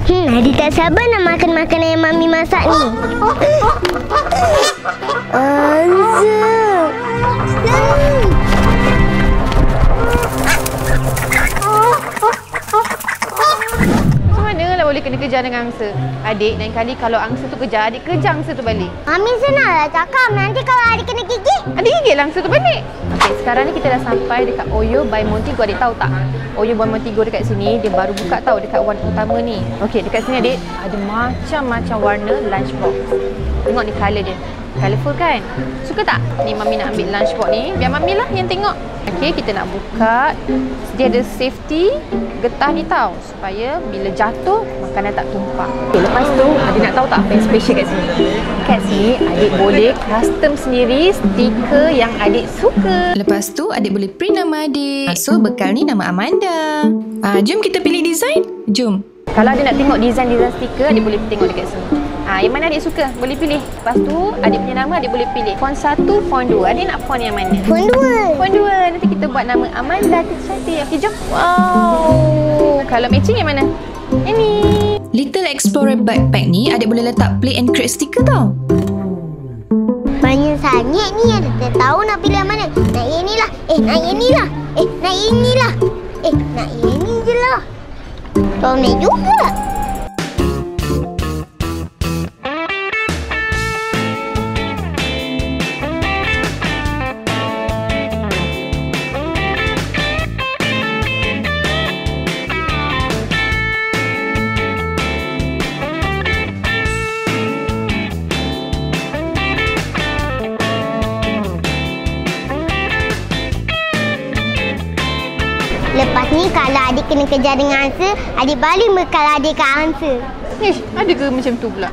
Adik tak sabar nak makan makanan yang Mami masak ni. Azam. Macam mana lah boleh kena kejar dengan angsa? Adik, lain kali kalau angsa tu kejar, adik kejar angsa tu balik. Mami senanglah cakap. Nanti kalau adik kena gigit, Adik gigit lah angsa tu balik. Okey, sekarang ni kita dah sampai dekat Oyo by Montigo. Adik tahu tak? Oyo by Montigo dekat sini, dia baru buka tahu dekat one utama ni. Okey, dekat sini adik, ada macam-macam warna lunchbox. Tengok ni colour dia. Colourful kan? Suka tak? Ni Mami nak ambil lunchbox ni. Biar Mami lah yang tengok. Okey, kita nak buka. Dia ada safety getah ni tau, supaya bila jatuh makanan tak tumpah. Okay, lepas tu adik nak tahu tak apa yang special kat sini? Kat sini adik boleh custom sendiri stiker yang adik suka. Lepas tu adik boleh print nama adik. So bekal ni nama Amanda. Jom kita pilih design. Jom. Kalau adik nak tengok design-design stiker, adik boleh tengok dekat sini. Yang mana adik suka boleh pilih. Lepas tu adik punya nama adik boleh pilih font 1, font 2. Adik nak font yang mana? Font 2. Font 2. Nanti kita buat nama Amanda cantik. Okey, jom. Wow. Kalau matching yang mana? Ini. Little Explorer backpack ni adik boleh letak play and create stiker tau. Banyak sangat ni, ada tak tahu nak pilih yang mana. Nak yang ni lah. Nak yang ni lah. Nak yang ni lah. Nak yang ni je lah. Comel juga. Lepas ni kalau adik kena kejar dengan angsa, adik balik bekal adik kat angsa. Ada ke macam tu pula?